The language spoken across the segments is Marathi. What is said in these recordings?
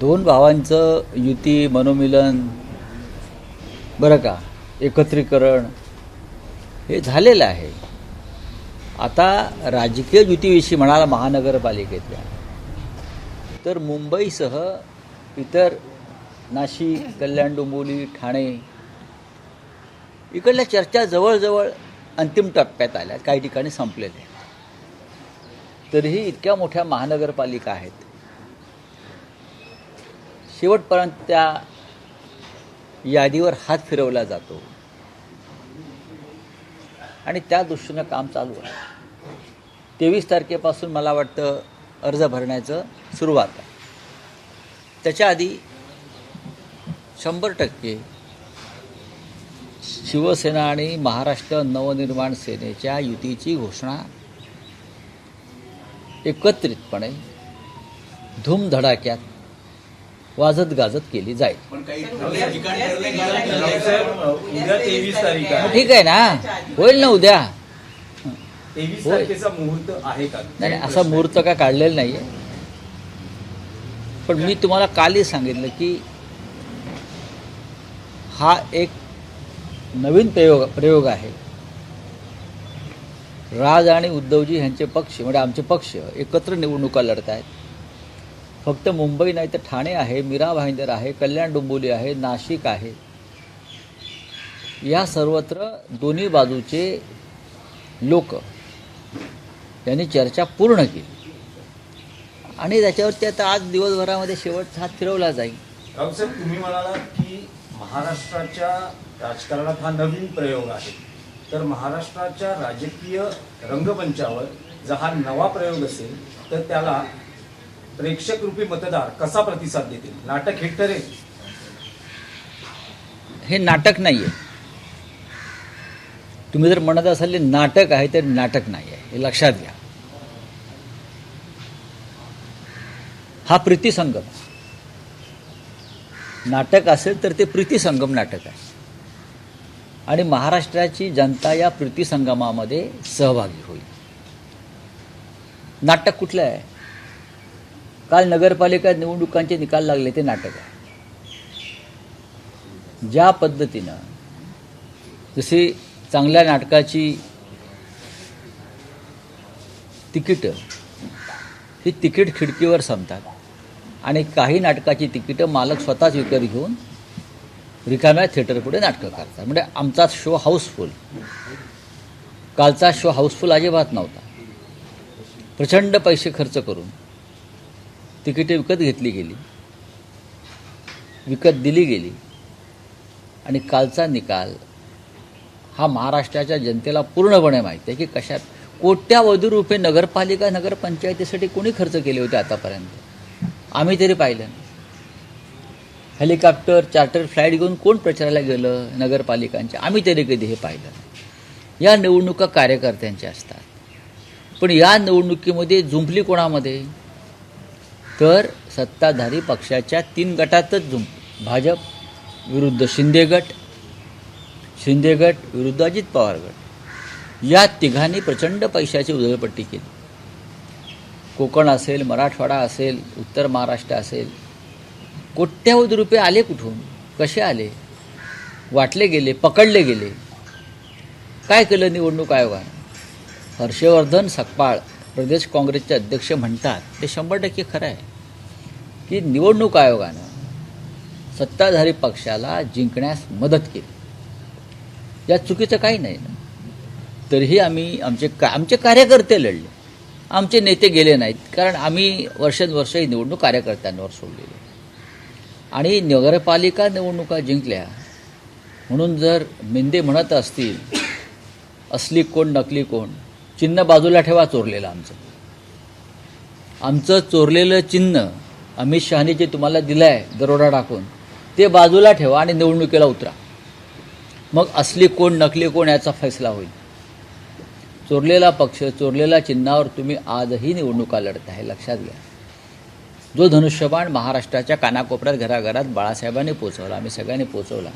दोन भावांचं युती मनोमिलन बरं का एकत्रीकरण हे झालेलं आहे. आता राजकीय युतीविषयी म्हणाला महानगरपालिकेतल्या तर मुंबईसह इतर नाशिक, कल्याण, डोंबिवली, ठाणे इकडल्या चर्चा जवळजवळ अंतिम टप्प्यात आल्या, काही ठिकाणी संपलेल्या आहेत. तरीही इतक्या मोठ्या महानगरपालिका आहेत, शेवटपर्यंत त्या यादीवर हात फिरवला जातो आणि त्या दृष्टीनं काम चालू आहे. 23 तारखेपासून मला वाटतं अर्ज भरण्याचं सुरुवात आहे. त्याच्या आधी 100% शिवसेना आणि महाराष्ट्र नवनिर्माण सेनेच्या युतीची घोषणा एकत्रितपणे धूमधडाक्यात वाजत गाजत केली जाईल. ठीक आहे ना, होईल ना उद्या. 23 तारखेचा मुहूर्त आहे का? नाही, असा मुहूर्त काय काढलेला नाही आहे. पण मी तुम्हाला कालही सांगितलं की हा एक नवीन प्रयोग आहे. राज आणि उद्धवजी यांचे पक्ष म्हणजे आमचे पक्ष एकत्र निवडणुका लढत आहेत. फक्त मुंबई नाही तर ठाणे आहे, मीरा भाईंदर आहे, कल्याण डोंबिवली आहे, नाशिक आहे. या सर्वत्र दोन्ही बाजूचे लोक यांनी चर्चा पूर्ण केली आणि त्याच्यावरती आता आज दिवसभरामध्ये शेवटचा हात फिरवला जाईल. रावसाहेब, तुम्ही म्हणालात की महाराष्ट्राच्या राजकारणात हा नवीन प्रयोग आहे, तर महाराष्ट्राच्या राजकीय रंगमंचावर जर हा नवा प्रयोग असेल तर त्याला प्रेक्षक रूपी मतदार कसा प्रतिसाद देतील? नाटक हिट ठरेल? हे नाटक नाही आहे. तुम्ही जर म्हणत असाल नाटक आहे तर नाटक नाही आहे, हे लक्षात घ्या. हा प्रीतिसंगम नाटक असेल तर ते प्रीतिसंगम नाटक आहे आणि महाराष्ट्राची जनता या प्रीतिसंगमामध्ये सहभागी होईल. नाटक कुठलं आहे? काल नगरपालिका निवडणुकांचे निकाल लागले, ते नाटक आहे. ज्या पद्धतीनं जशी चांगल्या नाटकाची तिकीटं ही तिकीट खिडकीवर संपतात आणि काही नाटकाची तिकीटं मालक स्वतःच विकत घेऊन रिकाम्या थिएटरपुढे नाटकं करतात. म्हणजे आमचा शो हाऊसफुल. कालचा शो हाऊसफुल अजिबात नव्हता. प्रचंड पैसे खर्च करून तिकीटे विकत घेतली गेली, विकत दिली गेली आणि कालचा निकाल हा महाराष्ट्राच्या जनतेला पूर्णपणे माहिती आहे की कशात कोट्यावधी रुपये नगरपालिका नगरपंचायतीसाठी कोणी खर्च केले होते आतापर्यंत. आम्ही तरी पाहिलं. हेलिकॉप्टर चार्टर फ्लाईट घेऊन कोण प्रचाराला गेलं नगरपालिकांच्या? आम्ही तरी कधी हे पाहिलं. या निवडणुका कार्यकर्त्यांच्या असतात, पण या निवडणुकीमध्ये जुंपली कोणामध्ये? तर सत्ताधारी पक्षाच्या 3 गटातच भाजप विरुद्ध शिंदे गट, शिंदे गट विरुद्ध अजित पवार गट, या तिघांनी प्रचंड पैशाची उधळपट्टी केली. कोकण असेल, मराठवाडा असेल, उत्तर महाराष्ट्र असेल, कोट्यावधी रुपये आले कुठून? कसे आले? वाटले गेले, पकडले गेले. काय केलं निवडणूक आयोगानं? हर्षवर्धन सकपाळ प्रदेश काँग्रेसचे अध्यक्ष म्हणतात, ते 100% खरं आहे की निवडणूक आयोगानं सत्ताधारी पक्षाला जिंकण्यास मदत केली. यात चुकीचं काही नाही ना. तरीही आम्ही आमचे कार्यकर्ते लढले, आमचे नेते गेले नाहीत, कारण आम्ही वर्षानुवर्ष ही निवडणूक कार्यकर्त्यांवर सोडलेली आणि नगरपालिका निवडणुका जिंकल्या म्हणून जर मेंदे म्हणत असतील असली कोण नकली कोण, चिन्ह बाजूला ठेवा चोरलेलं. आमचं चोरलेलं चिन्ह अमित शहानी जे तुम्हाला दिलं आहे दरोडा टाकून, ते बाजूला ठेवा आणि निवडणुकीला उतरा. मग असली कोण नकली कोण याचा फैसला होईल. चोरलेला पक्ष, चोरलेल्या चिन्हावर तुम्ही आजही निवडणुका लढत आहे, लक्षात घ्या. जो धनुष्यबाण महाराष्ट्राच्या कानाकोपऱ्यात घराघरात बाळासाहेबांनी पोचवला, आम्ही सगळ्यांनी पोचवला,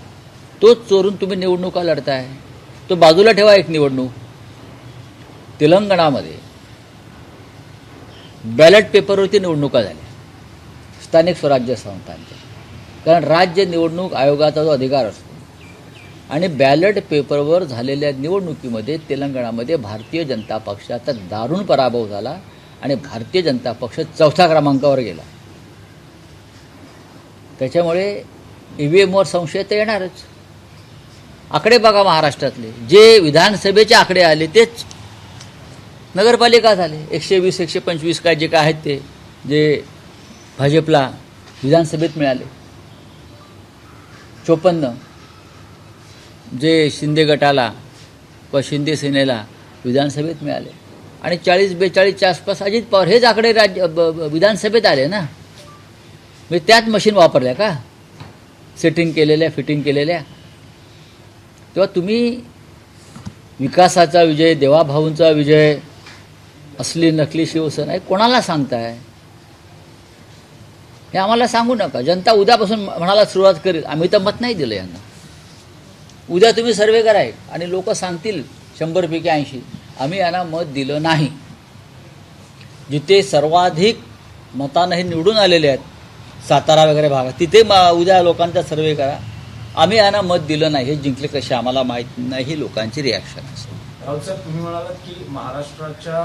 तोच चोरून तुम्ही निवडणुका लढताय. तो बाजूला ठेवा. एक निवडणूक तेलंगणामध्ये बॅलेट पेपरवरती निवडणुका झाल्या. स्थानिक स्वराज्य संस्थांच्या. कारण राज्य निवडणूक आयोगाचा जो अधिकार असतो आणि बॅलेट पेपरवर झालेल्या निवडणुकीमध्ये तेलंगणामध्ये भारतीय जनता पक्षाचा दारुण पराभव झाला आणि भारतीय जनता पक्ष 4थ्या क्रमांकावर गेला. त्याच्यामुळे EVMवर संशय तर येणारच. आकडे बघा महाराष्ट्रातले, जे विधानसभेचे आकडे आले तेच नगरपालिका झाले. 120 125 काय जे काय आहेत ते जे भाजपला विधानसभेत मिळाले, 54 जे शिंदे गटाला व शिंदे सेनेला विधानसभेत मिळाले आणि 40-42च्या आसपास अजित पवार हेच आकडे विधानसभेत आले ना. म्हणजे त्याच मशीन वापरल्या का सेटिंग केलेल्या फिटिंग केलेल्या. तेव्हा तुम्ही विकासाचा विजय, देवाभाऊंचा विजय, असली नकली शिवसेना हे कोणाला सांगताय? हे आम्हाला सांगू नका. जनता उद्यापासून म्हणायला सुरुवात करेल. आम्ही तर मत नाही दिलं यांना. उद्या तुम्ही सर्वे करा आणि लोक सांगतील 100पैकी 80 आम्ही यांना मत दिलं नाही. जिथे सर्वाधिक मतानं हे निवडून आलेले आहेत सातारा वगैरे भागात, तिथे उद्या लोकांचा सर्वे करा. आम्ही यांना मत दिलं नाही, हे जिंकले कसे आम्हाला माहीत नाही, ही लोकांची रिॲक्शन असेल. राऊत साहेब, तुम्ही म्हणालात की महाराष्ट्राच्या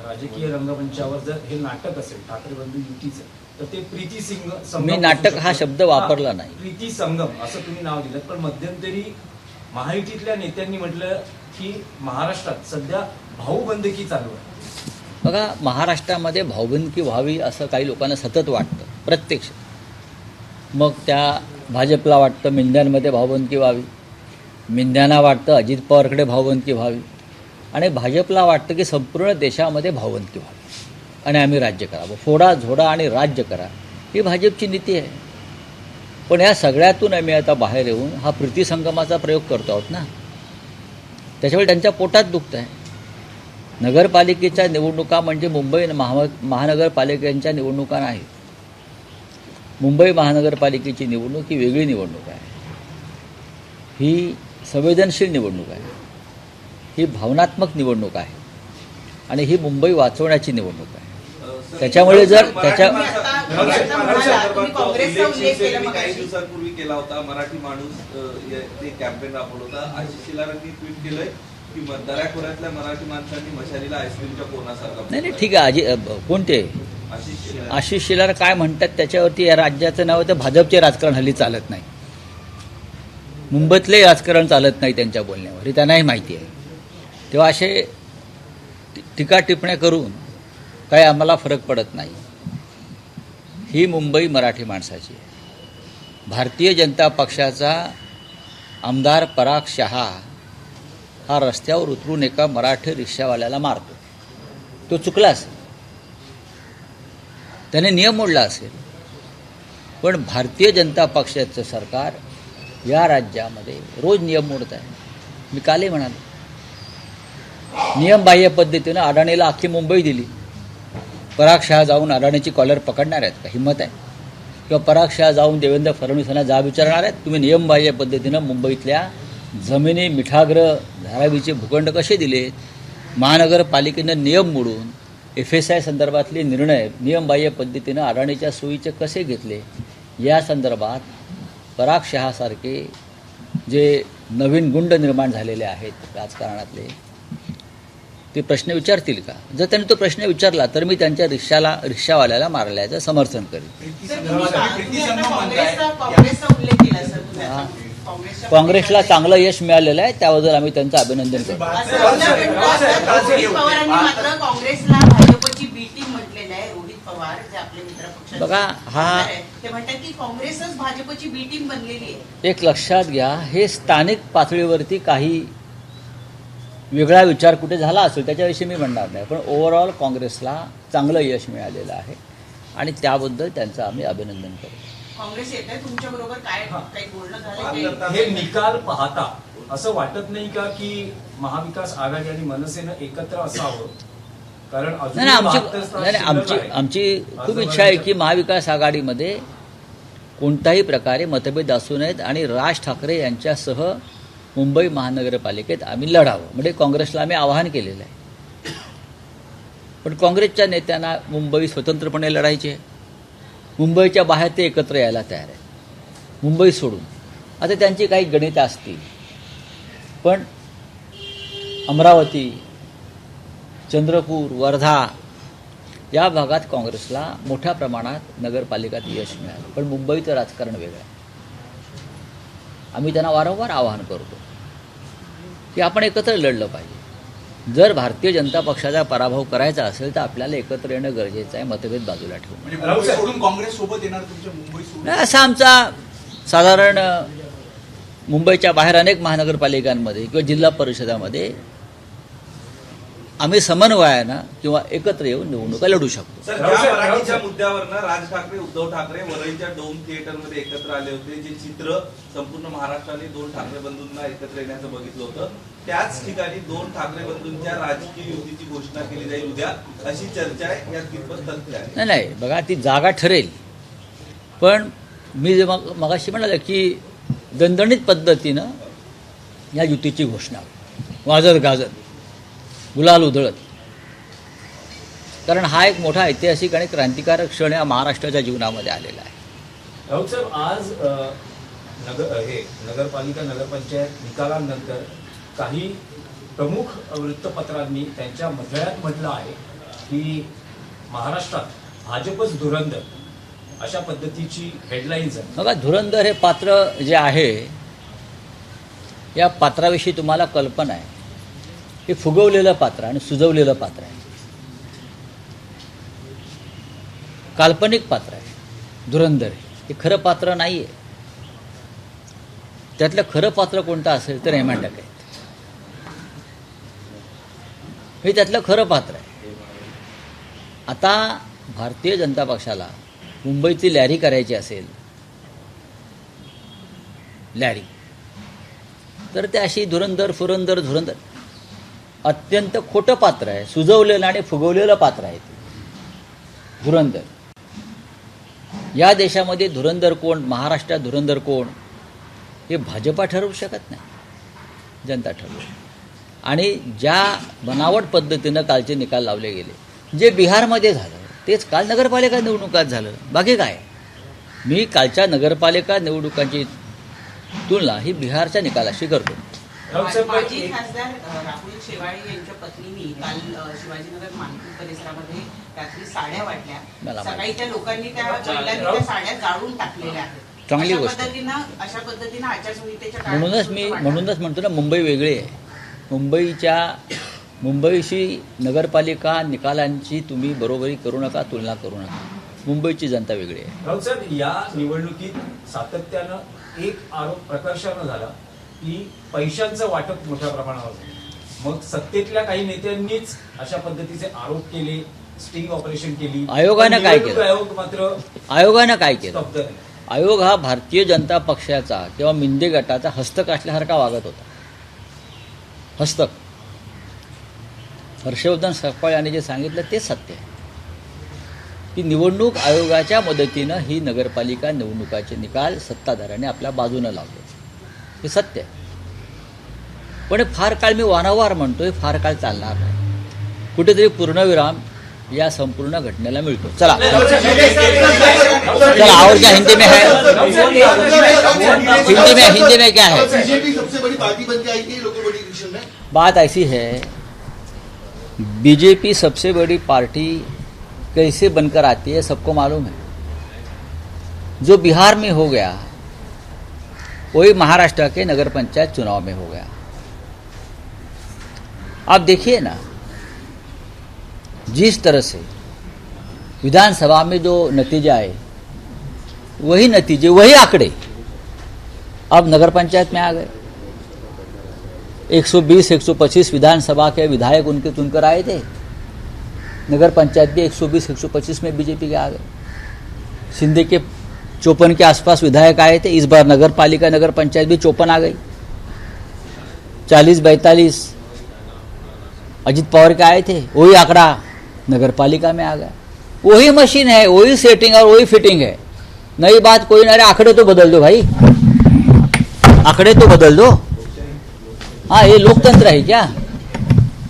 राजकीय रंगमंचावर जर हे नाटक असेल ठाकरे बंधू युतीचं, तर ते प्रीती संगम. मी नाटक हा शब्द वापरला नाही. प्रीती संगम असं तुम्ही नाव दिलं. पण मध्यंतरी महायुतीतल्या नेत्यांनी म्हटलं की महाराष्ट्रात सध्या भाऊबंदकी चालू आहे. बघा, महाराष्ट्रामध्ये भाऊबंदकी व्हावी असं काही लोकांना सतत वाटतं प्रत्यक्ष. मग त्या भाजपला वाटतं मिंद्यांमध्ये भाऊबंदकी व्हावी, मिंद्यांना वाटतं अजित पवारकडे भाऊबंदकी व्हावी आणि भाजपला वाटतं की संपूर्ण देशामध्ये भाऊबंदकी व्हावी आणि आम्ही राज्य करावं. फोडा झोडा आणि राज्य करा ही भाजपची नीती आहे. पण या सगळ्यातून आम्ही आता बाहेर येऊन हा प्रीतिसंगमाचा प्रयोग करतो आहोत ना. त्याच्यामुळे त्यांच्या पोटात दुखत आहे. नगरपालिकेच्या निवडणुका म्हणजे मुंबई महानगरपालिकेच्या निवडणुका नाहीत. मुंबई महानगरपालिकेची निवडणूक ही वेगळी निवडणूक आहे. ही संवेदनशील निवडणूक आहे, ही भावनात्मक निवडणूक आहे आणि ही मुंबई वाचवण्याची निवडणूक आहे. त्याच्यामुळे जर त्याच्या काही दिवसांपूर्वी केला होता मराठी माणूस ते कॅम्पेन राबवलं होतं. आशिष शेलारांनी ट्विट केलंय की दऱ्याखोऱ्यातल्या मराठी माणसांनी मशालीला आईस्क्रीमच्या कोणासारखा. नाही ठीक आहे. कोणते आशिष शेलार काय म्हणतात त्याच्यावरती या राज्याचं नाव तर भाजपचे राजकारण हल्ली चालत नाही. मुंबईतले राजकारण चालत नाही त्यांच्या बोलण्यावर, हे त्यांनाही माहिती आहे. तेव्हा असे टीका टिप्पण्या करून काही आम्हाला फरक पडत नाही. ही मुंबई मराठी माणसाची आहे. भारतीय जनता पक्षाचा आमदार पराग शहा हा रस्त्यावर उतरून एका मराठी रिक्षावाल्याला मारतो. तो चुकला असेल, त्याने नियम मोडला असेल, पण भारतीय जनता पक्षाचं सरकार या राज्यामध्ये रोज नियम मोडत आहे. मी कालही म्हणालो, नियमबाह्य पद्धतीनं अडाणीला अख्खी मुंबई दिली. पराग शहा जाऊन अडाणीची कॉलर पकडणार आहेत का? हिंमत आहे? किंवा पराग शहा जाऊन देवेंद्र फडणवीसांना जाब विचारणार आहेत तुम्ही नियमबाह्य पद्धतीनं मुंबईतल्या जमिनी, मिठाग्र, धारावीचे भूखंड कसे दिलेत? महानगरपालिकेनं नियम मोडून FSI संदर्भातले निर्णय नियमबाह्य पद्धतीनं अडाणीच्या सोयीचे कसे घेतले? या संदर्भात पराग शहासारखे जे नवीन गुंड निर्माण झालेले आहेत राजकारणातले, ते प्रश्न विचारतील का? जर त्यांनी तो प्रश्न विचारला तर मी त्यांच्या रिक्षावाल्याला मारल्याचं समर्थन करेन. काँग्रेसला चांगलं यश मिळालेलं आहे, त्याबद्दल आम्ही त्यांचं अभिनंदन करतो. बघा, हा एक लक्षात घ्या, हे स्थानिक पातळीवरती काही वेगळा विचार कुठे झाला असेल त्याच्याविषयी मी म्हणणार नाही, पण ओव्हरऑल काँग्रेसला चांगलं यश मिळालेलं आहे आणि त्याबद्दल त्यांचं आम्ही अभिनंदन करतो. हे निकाल पाहता असं वाटत नाही का की महाविकास आघाडी आणि मनसेनं एकत्र असावं? कारण आमची खूप इच्छा आहे की महाविकास आघाडीमध्ये कोणत्याही प्रकारे मतभेद असू नयेत आणि राज ठाकरे यांच्यासह मुंबई महानगरपालिकेत आम्ही लढावं. म्हणजे काँग्रेसला आम्ही आवाहन केलेलं आहे. पण काँग्रेसच्या नेत्यांना मुंबई स्वतंत्रपणे लढायची आहे. मुंबईच्या बाहेर ते एकत्र यायला तयार आहे, मुंबई सोडून. आता त्यांची काही गणितं असतील, पण अमरावती, चंद्रपूर, वर्धा या भागात काँग्रेसला मोठ्या प्रमाणात नगरपालिकात यश मिळालं. पण मुंबईचं राजकारण वेगळं आहे. आम्ही त्यांना वारंवार आवाहन करतो की आपण एकत्र लढलं पाहिजे. जर भारतीय जनता पक्षाचा पराभव करायचा असेल तर आपल्याला एकत्र येणं गरजेचं आहे, मतभेद बाजूला ठेवून. म्हणजे मुंबई सोडून काँग्रेस सोबत येणार तुमच्या मुंबई सोडून? असा आमचा साधारण मुंबईच्या बाहेर अनेक महानगरपालिकांमध्ये किंवा जिल्हा परिषदामध्ये आम्ही समन्वयानं किंवा एकत्र येऊन निवडणुका लढू शकतो. सर, ज्या मराठीच्या मुद्द्यावरनं राज ठाकरे, उद्धव ठाकरे वरळीच्या डोम थिएटरमध्ये एकत्र आले होते, जे चित्र संपूर्ण महाराष्ट्राने दोन ठाकरे बंधूंना एकत्र येण्याचं बघितलं होतं, त्याच ठिकाणी दोन ठाकरे बंधूंच्या राजकीय युतीची घोषणा केली जाईल उद्या, अशी चर्चा आहे. यात कितपत तथ्य आहे? नाही, बघा ती जागा ठरेल, पण मी जे मगाशी म्हणाले की दणदणीत पद्धतीनं या युतीची घोषणा, वाजत गाजत, गुलाल उधळत, कारण हा एक मोठा ऐतिहासिक आणि क्रांतिकारक क्षण या महाराष्ट्राच्या जीवनामध्ये आलेला आहे. राऊत साहेब, आज नगरपालिका नगरपंचायत निकालानंतर काही प्रमुख वृत्तपत्रांनी त्यांच्या मथळ्यात म्हटलं आहे की महाराष्ट्रात भाजपच धुरंधर अशा पद्धतीची हेडलाईन्स आहे. बघा, धुरंधर हे पात्र जे आहे, या पात्राविषयी तुम्हाला कल्पना आहे. हे फुगवलेलं पात्र आणि सुजवलेलं पात्र आहे, काल्पनिक पात्र आहे. धुरंधर हे खरं पात्र नाही आहे. त्यातलं खरं पात्र कोणतं असेल तर हेमांडक आहे. हे त्यातलं खरं पात्र आहे. आता भारतीय जनता पक्षाला मुंबईची लॅरी करायची असेल, लॅरी, तर ते अशी धुरंधर धुरंधर अत्यंत खोटं पात्र आहे, सुजवलेलं आणि फुगवलेलं पात्र आहे ते धुरंधर. या देशामध्ये धुरंधर कोण, महाराष्ट्रात धुरंधर कोण, हे भाजपा ठरवू शकत नाही, जनता ठरवू. आणि ज्या बनावट पद्धतीनं कालचे निकाल लावले गेले, जे बिहारमध्ये झालं तेच काल नगरपालिका निवडणुकात झालं. बाकी काय, मी कालच्या नगरपालिका निवडणुकांची तुलना ही बिहारच्या निकालाशी करतो. माजी खासदार राहुल शेवाळे यांच्या पत्नींनी काल शिवाजीनगर मानपूर परिसरामध्ये रात्री साड्या वाटल्या. सकाळी त्या लोकांनी त्या महिलांनी त्या साड्या जाळून टाकलेल्या आहेत. चांगली गोष्ट. अशा पद्धतीनं आचारसंहितेच्या म्हणूनच म्हणतो ना, मुंबई वेगळी आहे. मुंबईशी नगरपालिका निकालांची तुम्ही बरोबरी करू नका, तुलना करू नका. मुंबईची जनता वेगळी आहे. राऊत साहेब, या निवडणुकीत सातत्यानं एक आरोप प्रकर्षानं झाला की पैशांचं वाटप मोठ्या प्रमाणावर झालं. मग सत्तेतल्या काही नेत्यांनीच अशा पद्धतीचे आरोप केले, स्टिंग ऑपरेशन केली. आयोगानं काय केलं? आयोग मात्र आयोगानं काय केलं? स्तब्ध आहे. आयोग हा भारतीय जनता पक्षाचा किंवा मिंदे गटाचा हस्तक असल्यासारखा वागत होता. हस्तक. हर्षवर्धन सकपाळ यांनी जे सांगितलं ते सत्य आहे की निवडणूक आयोगाच्या मदतीनं ही नगरपालिका निवडणुकाचे निकाल सत्ताधाऱ्यांनी आपल्या बाजूनं लावले, हे सत्य आहे. पण फार काळ, मी वारंवार म्हणतोय, फार काळ चालणार नाही. कुठेतरी पूर्णविराम या संपूर्ण घटनेला मिळतो. चला और क्या हिंदी में है, हिंदी में क्या है? बीजेपी सबसे बड़ी पार्टी बन के आई थी लोकल बॉडी इलेक्शन में. बात ऐसी है, बीजेपी सबसे बड़ी पार्टी कैसे बनकर आती है सबको मालूम है. जो बिहार में हो गया वही महाराष्ट्र के नगर पंचायत चुनाव में हो गया. आप देखिए ना, जिस तरह से विधानसभा में जो नतीजे आए, वही नतीजे, वही आंकड़े अब नगर पंचायत में आ गए. 120-125 विधानसभा के विधायक उनके चुनकर आए थे. नगर पंचायत भी 120-125 में बीजेपी के आ गए. शिंदे के 54 के आसपास विधायक आए थे. इस बार नगर पालिका नगर पंचायत भी 54 आ गई. 40-42 अजित पवार के आए थे, वही आंकड़ा नगर पालिका में आ गया. वही मशीन है, वही सेटिंग और वही फिटिंग है. नई बात कोई नहीं. अरे आंकड़े तो बदल दो भाई, आंकड़े तो बदल दो. हाँ, ये लोकतंत्र है क्या?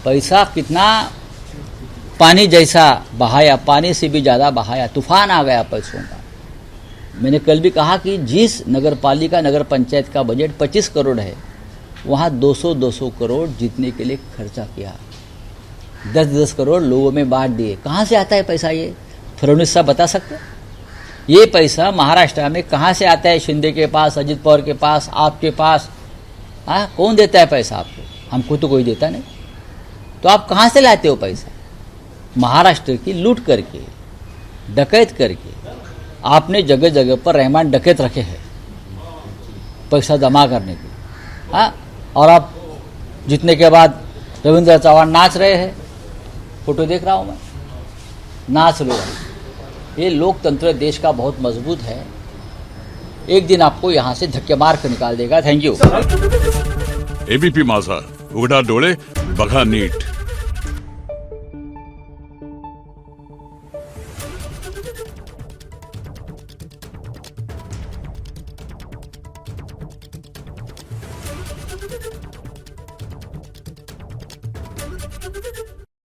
पैसा कितना पानी जैसा बहाया, पानी से भी ज्यादा बहाया, तूफान आ गया पैसों का. मैंने कल भी कहा कि जिस नगर पालिका नगर पंचायत का बजट 25 करोड़ है, वहाँ 200-200 करोड़ जीतने के लिए खर्चा किया, 10-10 करोड़ लोगों में बांट दिए। कहाँ से आता है पैसा? ये फडणवीस साहब बता सकते? ये पैसा महाराष्ट्र में कहाँ से आता है? शिंदे के पास, अजित पवार के पास, आपके पास? हाँ, कौन देता है पैसा आपको? हमको तो कोई देता नहीं। तो आप कहाँ से लाते हो पैसा? महाराष्ट्र की लूट करके, डकैत करके आपने जगह जगह पर रहमान डकैत रखे हैं पैसा जमा करने के। हाँ, और आप जीतने के बाद रविंद्र चौहान नाच रहे हैं, फोटो देख रहा हूँ मैं, नाच रहे हैं। ये लोकतंत्र देश का बहुत मजबूत है, एक दिन आपको यहाँ से धक्के मार कर निकाल देगा। Thank you. एबीपी माझा, उघडा डोळे बघा नीट।